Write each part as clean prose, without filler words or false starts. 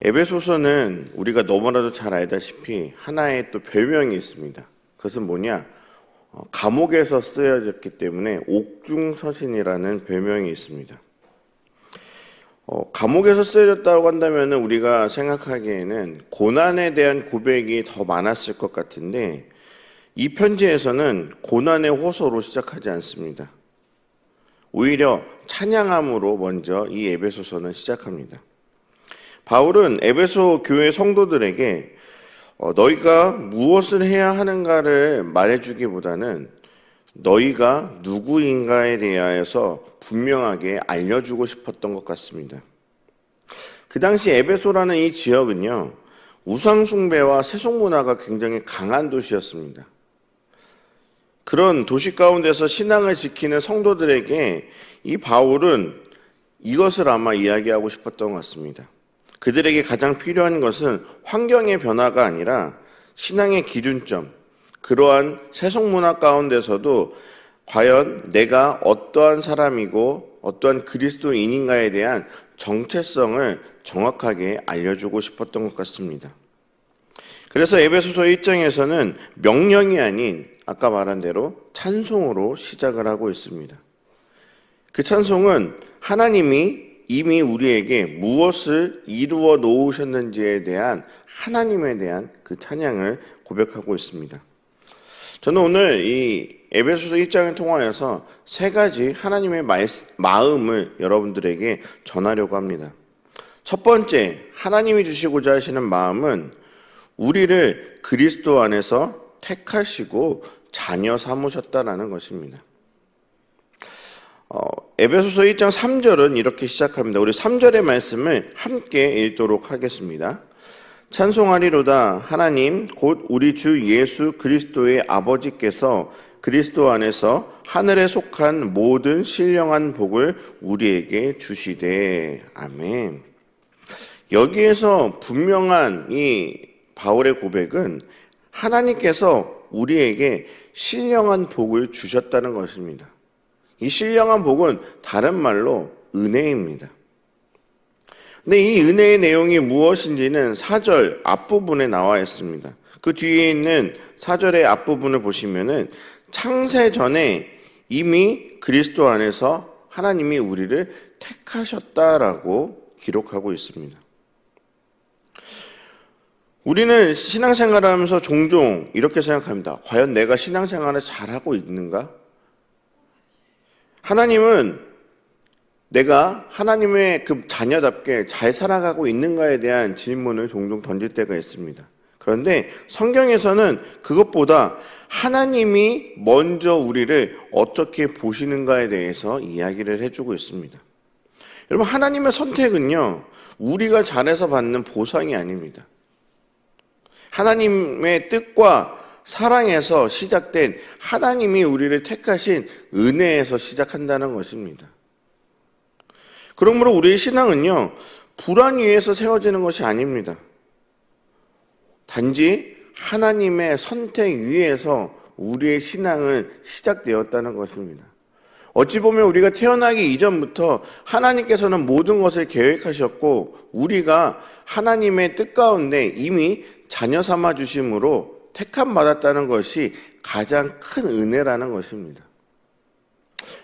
에베소서는 우리가 너무나도 잘 알다시피 하나의 또 별명이 있습니다. 그것은 뭐냐? 감옥에서 쓰여졌기 때문에 옥중서신이라는 별명이 있습니다. 감옥에서 쓰여졌다고 한다면 우리가 생각하기에는 고난에 대한 고백이 더 많았을 것 같은데 이 편지에서는 고난의 호소로 시작하지 않습니다. 오히려 찬양함으로 먼저 이 에베소서는 시작합니다. 바울은 에베소 교회 성도들에게 너희가 무엇을 해야 하는가를 말해주기보다는 너희가 누구인가에 대하여서 분명하게 알려주고 싶었던 것 같습니다. 그 당시 에베소라는 이 지역은요, 우상숭배와 세속문화가 굉장히 강한 도시였습니다. 그런 도시 가운데서 신앙을 지키는 성도들에게 이 바울은 이것을 아마 이야기하고 싶었던 것 같습니다. 그들에게 가장 필요한 것은 환경의 변화가 아니라 신앙의 기준점, 그러한 세속문화 가운데서도 과연 내가 어떠한 사람이고 어떠한 그리스도인인가에 대한 정체성을 정확하게 알려주고 싶었던 것 같습니다. 그래서 에베소서 1장에서는 명령이 아닌 아까 말한 대로 찬송으로 시작을 하고 있습니다. 그 찬송은 하나님이 이미 우리에게 무엇을 이루어 놓으셨는지에 대한 하나님에 대한 그 찬양을 고백하고 있습니다. 저는 오늘 이 에베소서 1장을 통하여서 세 가지 하나님의 마음을 여러분들에게 전하려고 합니다. 첫 번째, 하나님이 주시고자 하시는 마음은 우리를 그리스도 안에서 택하시고 자녀 삼으셨다라는 것입니다. 에베소서 1장 3절은 이렇게 시작합니다. 우리 3절의 말씀을 함께 읽도록 하겠습니다. 찬송하리로다 하나님 곧 우리 주 예수 그리스도의 아버지께서 그리스도 안에서 하늘에 속한 모든 신령한 복을 우리에게 주시되. 아멘. 여기에서 분명한 이 바울의 고백은 하나님께서 우리에게 신령한 복을 주셨다는 것입니다. 이 신령한 복은 다른 말로 은혜입니다. 근데 이 은혜의 내용이 무엇인지는 4절 앞부분에 나와 있습니다. 그 뒤에 있는 4절의 앞부분을 보시면은 창세 전에 이미 그리스도 안에서 하나님이 우리를 택하셨다라고 기록하고 있습니다. 우리는 신앙생활을 하면서 종종 이렇게 생각합니다. 과연 내가 신앙생활을 잘하고 있는가? 하나님은 내가 하나님의 그 자녀답게 잘 살아가고 있는가에 대한 질문을 종종 던질 때가 있습니다. 그런데 성경에서는 그것보다 하나님이 먼저 우리를 어떻게 보시는가에 대해서 이야기를 해주고 있습니다. 여러분, 하나님의 선택은요, 우리가 잘해서 받는 보상이 아닙니다. 하나님의 뜻과 사랑에서 시작된 하나님이 우리를 택하신 은혜에서 시작한다는 것입니다. 그러므로 우리의 신앙은요, 불안 위에서 세워지는 것이 아닙니다. 단지 하나님의 선택 위에서 우리의 신앙은 시작되었다는 것입니다. 어찌 보면 우리가 태어나기 이전부터 하나님께서는 모든 것을 계획하셨고 우리가 하나님의 뜻 가운데 이미 자녀 삼아 주심으로 택함 받았다는 것이 가장 큰 은혜라는 것입니다.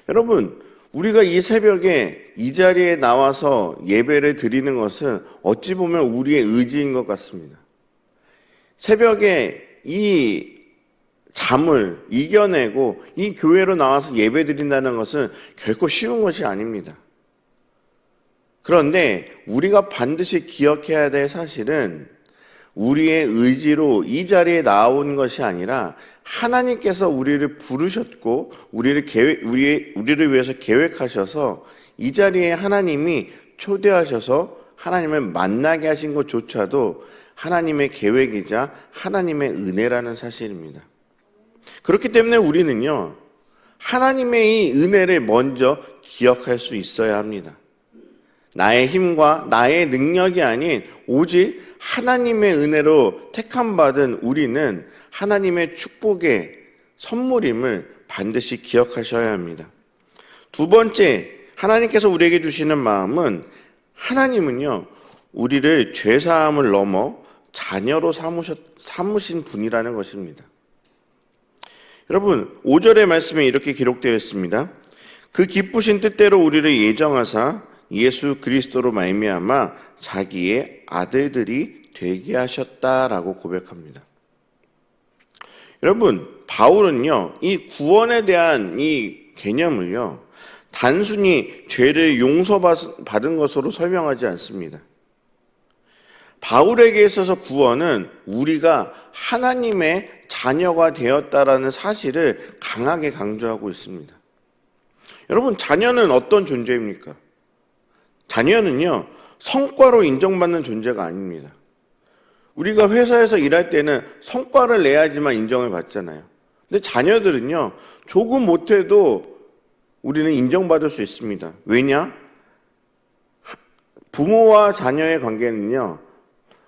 여러분, 우리가 이 새벽에 이 자리에 나와서 예배를 드리는 것은 어찌 보면 우리의 의지인 것 같습니다. 새벽에 이 잠을 이겨내고 이 교회로 나와서 예배 드린다는 것은 결코 쉬운 것이 아닙니다. 그런데 우리가 반드시 기억해야 될 사실은 우리의 의지로 이 자리에 나온 것이 아니라 하나님께서 우리를 부르셨고 우리를 위해서 계획하셔서 이 자리에 하나님이 초대하셔서 하나님을 만나게 하신 것조차도 하나님의 계획이자 하나님의 은혜라는 사실입니다. 그렇기 때문에 우리는요, 하나님의 이 은혜를 먼저 기억할 수 있어야 합니다. 나의 힘과 나의 능력이 아닌 오직 하나님의 은혜로 택함받은 우리는 하나님의 축복의 선물임을 반드시 기억하셔야 합니다. 두 번째, 하나님께서 우리에게 주시는 마음은 하나님은요, 우리를 죄사함을 넘어 자녀로 삼으신 분이라는 것입니다. 여러분, 5절의 말씀에 이렇게 기록되어 있습니다. 그 기쁘신 뜻대로 우리를 예정하사 예수 그리스도로 말미암아 자기의 아들들이 되게 하셨다라고 고백합니다. 여러분, 바울은요, 이 구원에 대한 이 개념을요, 단순히 죄를 용서받은 것으로 설명하지 않습니다. 바울에게 있어서 구원은 우리가 하나님의 자녀가 되었다라는 사실을 강하게 강조하고 있습니다. 여러분, 자녀는 어떤 존재입니까? 자녀는요, 성과로 인정받는 존재가 아닙니다. 우리가 회사에서 일할 때는 성과를 내야지만 인정을 받잖아요. 근데 자녀들은요, 조금 못해도 우리는 인정받을 수 있습니다. 왜냐? 부모와 자녀의 관계는요,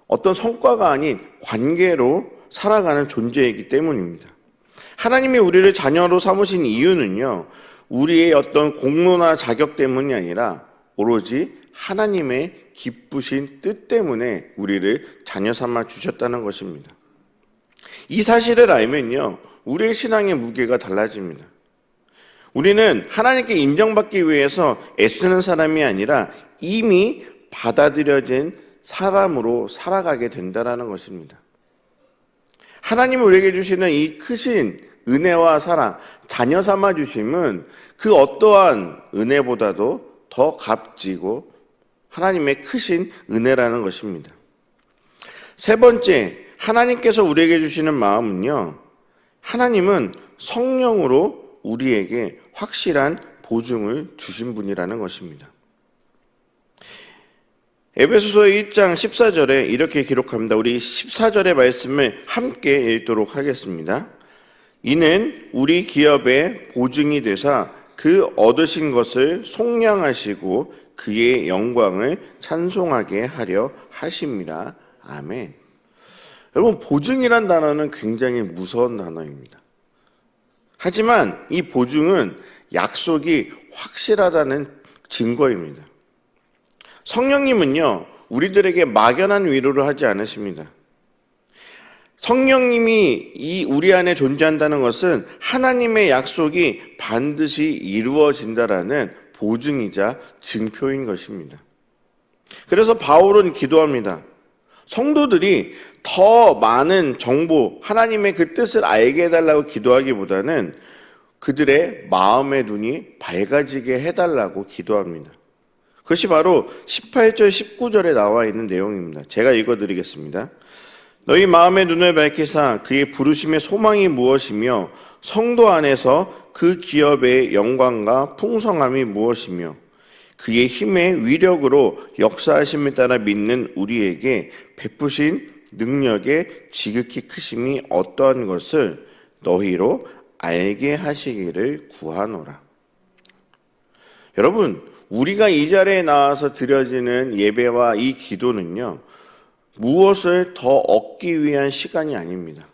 어떤 성과가 아닌 관계로 살아가는 존재이기 때문입니다. 하나님이 우리를 자녀로 삼으신 이유는요, 우리의 어떤 공로나 자격 때문이 아니라 오로지 하나님의 기쁘신 뜻 때문에 우리를 자녀 삼아 주셨다는 것입니다. 이 사실을 알면요, 우리의 신앙의 무게가 달라집니다. 우리는 하나님께 인정받기 위해서 애쓰는 사람이 아니라 이미 받아들여진 사람으로 살아가게 된다는 것입니다. 하나님이 우리에게 주시는 이 크신 은혜와 사랑, 자녀 삼아 주심은 그 어떠한 은혜보다도 더 값지고 하나님의 크신 은혜라는 것입니다. 세 번째, 하나님께서 우리에게 주시는 마음은요, 하나님은 성령으로 우리에게 확실한 보증을 주신 분이라는 것입니다. 에베소서 1장 14절에 이렇게 기록합니다. 우리 14절의 말씀을 함께 읽도록 하겠습니다. 이는 우리 기업의 보증이 되사 그 얻으신 것을 속량하시고 그의 영광을 찬송하게 하려 하십니다. 아멘. 여러분, 보증이란 단어는 굉장히 무서운 단어입니다. 하지만 이 보증은 약속이 확실하다는 증거입니다. 성령님은요, 우리들에게 막연한 위로를 하지 않으십니다. 성령님이 우리 안에 존재한다는 것은 하나님의 약속이 반드시 이루어진다라는 보증이자 증표인 것입니다. 그래서 바울은 기도합니다. 성도들이 더 많은 정보, 하나님의 그 뜻을 알게 해달라고 기도하기보다는 그들의 마음의 눈이 밝아지게 해달라고 기도합니다. 그것이 바로 18절, 19절에 나와 있는 내용입니다. 제가 읽어드리겠습니다. 너희 마음의 눈을 밝히사 그의 부르심의 소망이 무엇이며 성도 안에서 그 기업의 영광과 풍성함이 무엇이며 그의 힘의 위력으로 역사하심에 따라 믿는 우리에게 베푸신 능력의 지극히 크심이 어떠한 것을 너희로 알게 하시기를 구하노라. 여러분, 우리가 이 자리에 나와서 드려지는 예배와 이 기도는요, 무엇을 더 얻기 위한 시간이 아닙니다.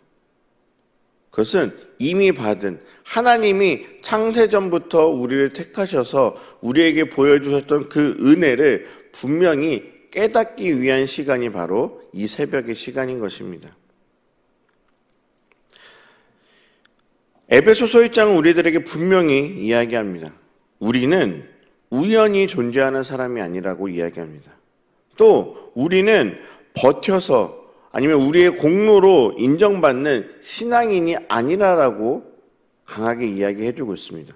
그것은 이미 받은 하나님이 창세전부터 우리를 택하셔서 우리에게 보여주셨던 그 은혜를 분명히 깨닫기 위한 시간이 바로 이 새벽의 시간인 것입니다. 에베소서 1장은 우리들에게 분명히 이야기합니다. 우리는 우연히 존재하는 사람이 아니라고 이야기합니다. 또 우리는 버텨서 아니면 우리의 공로로 인정받는 신앙인이 아니라라고 강하게 이야기해주고 있습니다.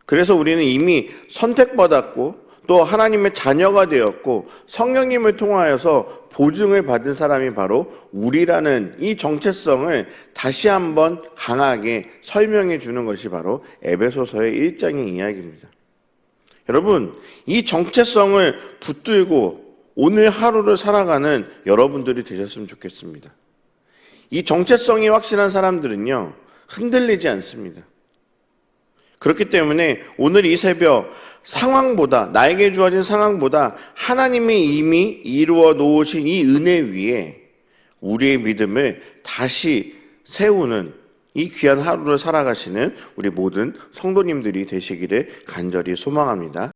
그래서 우리는 이미 선택받았고 또 하나님의 자녀가 되었고 성령님을 통하여서 보증을 받은 사람이 바로 우리라는 이 정체성을 다시 한번 강하게 설명해 주는 것이 바로 에베소서의 1장의 이야기입니다. 여러분, 이 정체성을 붙들고 오늘 하루를 살아가는 여러분들이 되셨으면 좋겠습니다. 이 정체성이 확실한 사람들은요, 흔들리지 않습니다. 그렇기 때문에 오늘 이 새벽 상황보다, 나에게 주어진 상황보다 하나님이 이미 이루어 놓으신 이 은혜 위에 우리의 믿음을 다시 세우는 이 귀한 하루를 살아가시는 우리 모든 성도님들이 되시기를 간절히 소망합니다.